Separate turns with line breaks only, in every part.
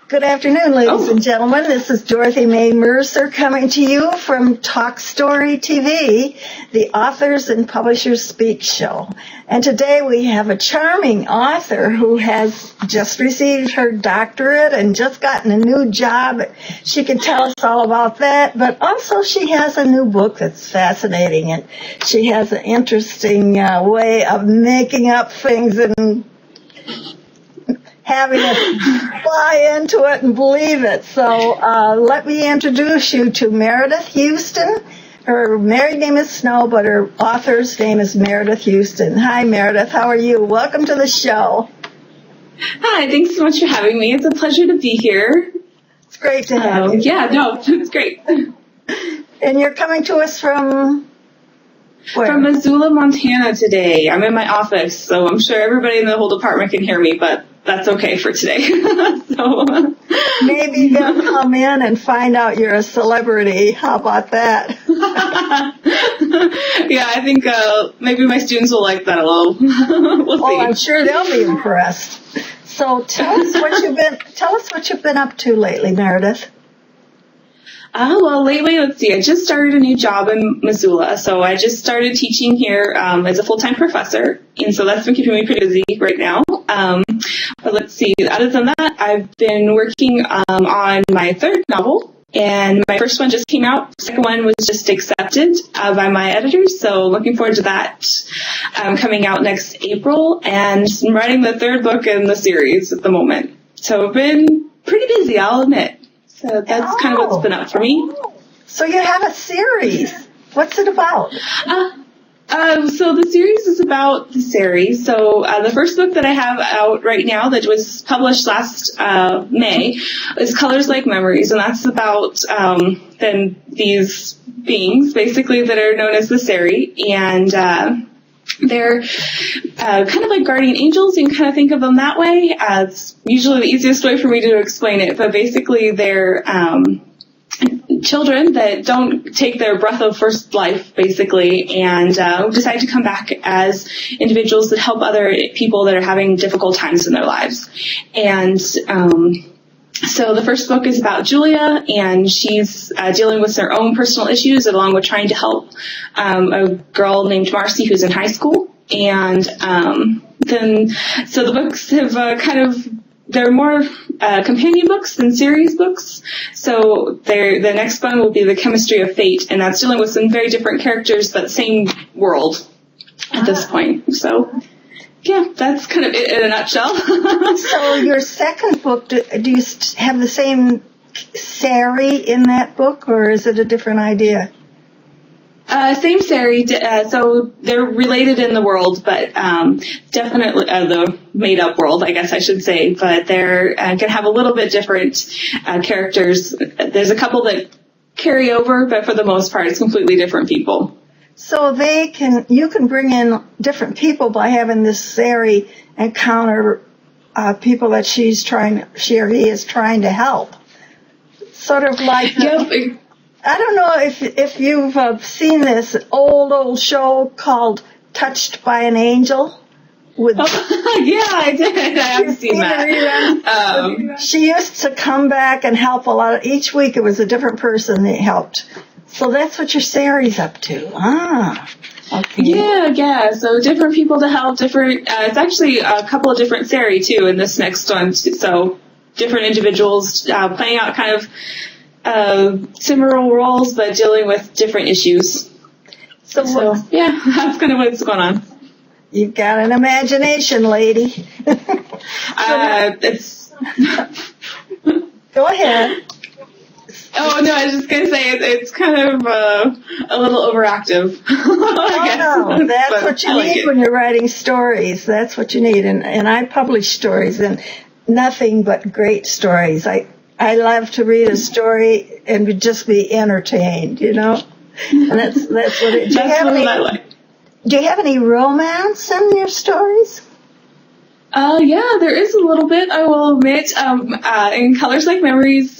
Good afternoon, ladies and gentlemen. This is Dorothy Mae Mercer coming to you from Talk Story TV, the Authors and Publishers Speak show. And today we have a charming author who has just received her doctorate and just gotten a new job. She can tell us all about that, but also she has a new book that's fascinating, and she has an interesting way of making up things and having us fly into it and believe it. So let me introduce you to Meradith Houston. Her married name is Snow, but her author's name is Meradith Houston. Hi, Meradith. How are you? Welcome to the show.
Hi. Thanks so much for having me. It's a pleasure to be here.
It's great to have you.
Yeah, no, it's great.
And you're coming to us from where?
From Missoula, Montana today. I'm in my office, so I'm sure everybody in the whole department can hear me, but that's okay for today. So
maybe they'll come in and find out you're a celebrity. How about that?
Yeah, I think maybe my students will like that a little. We'll see.
Oh, I'm sure they'll be impressed. So tell us what you've been up to lately, Meradith.
Well, lately, let's see, I just started a new job in Missoula, so I just started teaching here as a full-time professor, and so that's been keeping me pretty busy right now. But let's see, other than that, I've been working on my third novel, and my first one just came out. The second one was just accepted by my editors, so looking forward to that coming out next April, and I'm writing the third book in the series at the moment. So I've been pretty busy, I'll admit. So that's kind of what's been up for me.
So you have a series. What's it about?
So the series is about the Sary. So the first book that I have out right now that was published last May is Colors Like Memories, and that's about then these beings basically that are known as the Sary, and they're kind of like guardian angels. You can kind of think of them that way. It's usually the easiest way for me to explain it, but basically they're children that don't take their breath of first life, basically, and decide to come back as individuals that help other people that are having difficult times in their lives. And so the first book is about Julia, and she's dealing with her own personal issues along with trying to help a girl named Marcy who's in high school. And then so the books have they're more companion books than series books. So the next one will be The Chemistry of Fate, and that's dealing with some very different characters but same world at this point. So yeah, that's kind of it in a nutshell.
So your second book, do you have the same Sary in that book, or is it a different idea?
Same Sary, so they're related in the world, but definitely the made-up world, I guess I should say, but they're can have a little bit different characters. There's a couple that carry over, but for the most part, it's completely different people.
So you can bring in different people by having this Sary encounter people that she or he is trying to help. Sort of like,
yep.
I don't know if you've seen this old show called Touched by an Angel. Yeah,
I did. I have seen that.
She used to come back and help a lot. Each week it was a different person that helped. So that's what your Sary's up to. Okay.
Yeah. So different people to help, different, it's actually a couple of different Sary too in this next one. So different individuals playing out kind of similar roles, but dealing with different issues. So yeah, that's kind of what's going on.
You've got an imagination, lady.
It's.
Go ahead.
Oh, no, I was just going to say it's kind of a little overactive.
No, that's what you need when you're writing stories. That's what you need. And I publish stories, and nothing but great stories. I love to read a story and just be entertained, And that's what it is. Do you have any romance in your stories?
Yeah, there is a little bit, I will admit, in Colors Like Memories.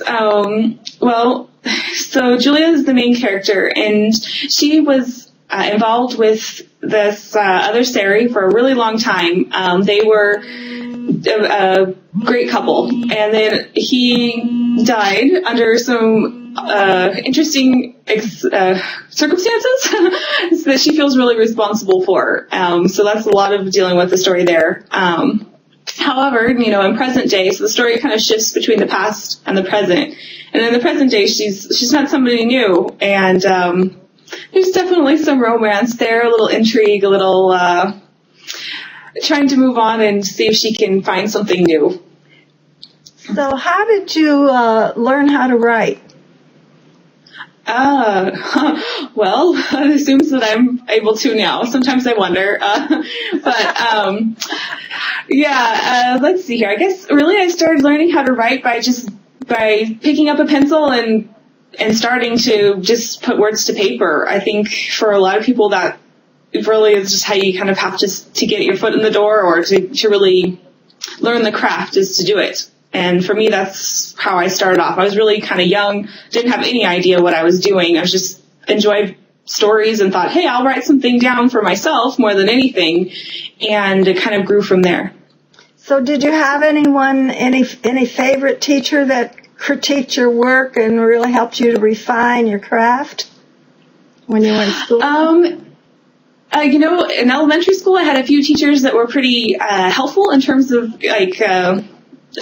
So Julia is the main character, and she was involved with this other Sary for a really long time. They were a great couple, and then he died under some interesting circumstances that she feels really responsible for. So that's a lot of dealing with the story there. However, in present day, so the story kind of shifts between the past and the present. And in the present day, she's met somebody new, and there's definitely some romance there, a little intrigue, a little trying to move on and see if she can find something new.
So how did you learn how to write?
Well, it assumes that I'm able to now. Sometimes I wonder. Let's see here. I guess really I started learning how to write by picking up a pencil and starting to just put words to paper. I think for a lot of people that really is just how you kind of have to get your foot in the door, or to really learn the craft, is to do it. And for me, that's how I started off. I was really kind of young, didn't have any idea what I was doing. I was just enjoyed stories and thought, hey, I'll write something down for myself more than anything. And it kind of grew from there.
So did you have any favorite teacher that critiqued your work and really helped you to refine your craft when you were in school?
In elementary school, I had a few teachers that were pretty helpful in terms of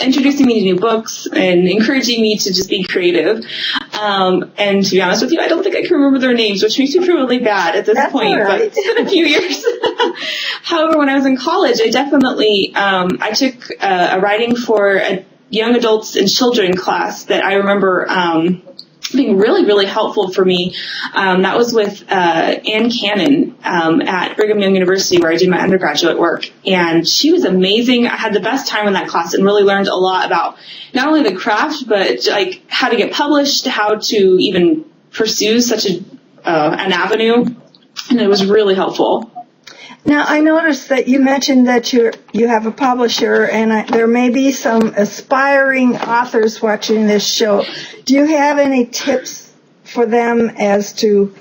introducing me to new books and encouraging me to just be creative. And to be honest with you, I don't think I can remember their names, which makes me feel really bad at this point. Right. But it's been a few years. However, when I was in college, I definitely I took a writing for a young adults and children class that I remember being really, really helpful for me. That was with Ann Cannon at Brigham Young University, where I did my undergraduate work. And she was amazing. I had the best time in that class and really learned a lot about not only the craft, but how to get published, how to even pursue such an avenue. And it was really helpful.
Now, I noticed that you mentioned that you have a publisher, and there may be some aspiring authors watching this show. Do you have any tips for them as to,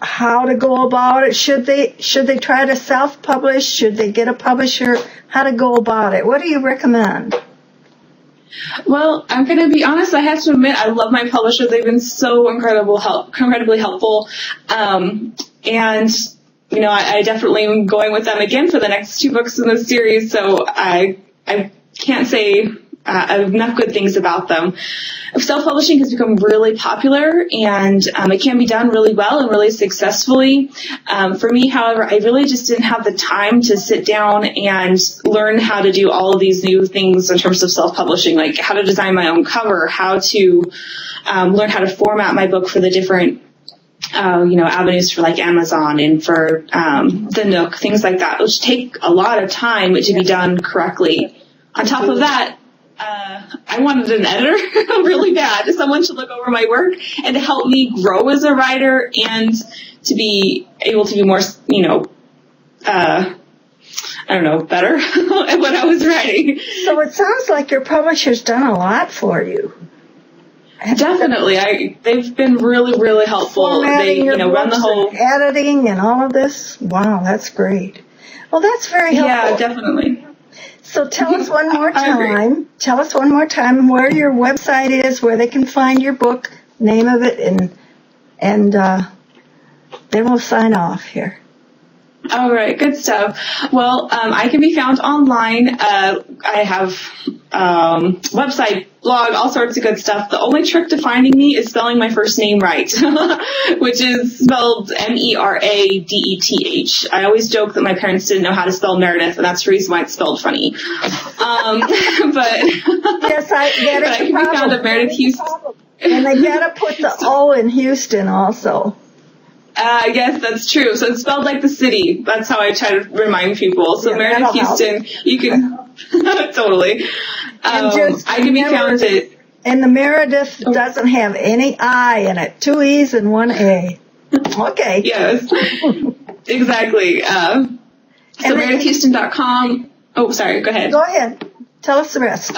how to go about it? Should they try to self-publish? Should they get a publisher? How to go about it? What do you recommend?
Well, I'm going to be honest. I have to admit, I love my publishers. They've been so incredibly helpful, and I definitely am going with them again for the next 2 books in this series, so I can't say enough good things about them. Self-publishing has become really popular, and it can be done really well and really successfully. For me, however, I really just didn't have the time to sit down and learn how to do all of these new things in terms of self-publishing, like how to design my own cover, how to learn how to format my book for the different avenues for like Amazon and for the Nook, things like that, which take a lot of time to be done correctly. On top of that, I wanted an editor really bad. Someone to look over my work and to help me grow as a writer and to be able to be more, better at what I was writing.
So it sounds like your publisher's done a lot for you.
Definitely. They've been really, really helpful. They, run the whole
editing and all of this. Wow, that's great. Well, that's very helpful.
Yeah, definitely.
So tell us one more time. Tell us one more time where your website is, where they can find your book, name of it, and then we'll sign off here.
All right, good stuff. Well, I can be found online. I have website blog, all sorts of good stuff. The only trick to finding me is spelling my first name right, which is spelled Meradeth. I always joke that my parents didn't know how to spell Meredith, and that's the reason why it's spelled funny. But
yes,
I can be found at Meredith Houston.
And they gotta put the O in Houston also.
Yes, that's true. So it's spelled like the city. That's how I try to remind people. So
yeah,
Meredith Houston, you can totally. I can be found at.
And the Meredith doesn't have any I in it. 2 E's and 1 A. Okay.
Yes. Exactly. So MeredithHouston.com. Oh, sorry. Go ahead.
Go ahead. Tell us the rest.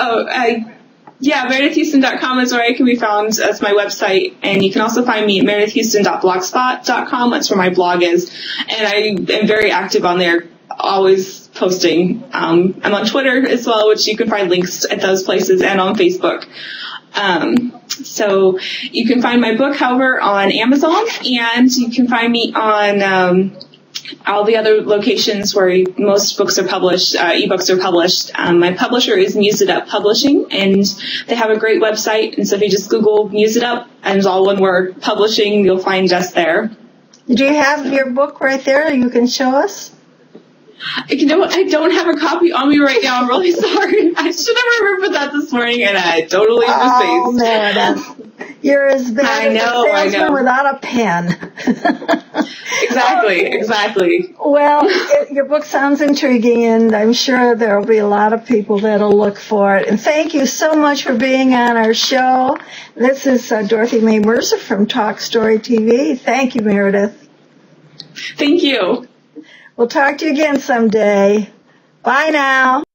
Yeah, MeredithHouston.com is where I can be found as my website, and you can also find me at MeredithHouston.blogspot.com. That's where my blog is, and I am very active on there, always posting. I'm on Twitter as well, which you can find links at those places, and on Facebook. So you can find my book, however, on Amazon, and you can find me on all the other locations where most books are published, ebooks are published. My publisher is MuseItUp Publishing, and they have a great website. And so if you just Google MuseItUp and it's all one word, publishing, you'll find us there.
Do you have your book right there you can show us?
You know what? I don't have a copy on me right now. I'm really sorry. I should have remembered that this morning, and I totally missed.
Oh, Meredith. You're as bad as a salesman without a pen.
Exactly.
Well, your book sounds intriguing, and I'm sure there will be a lot of people that will look for it. And thank you so much for being on our show. This is Dorothy Mae Mercer from Talk Story TV. Thank you, Meredith.
Thank you.
We'll talk to you again someday. Bye now.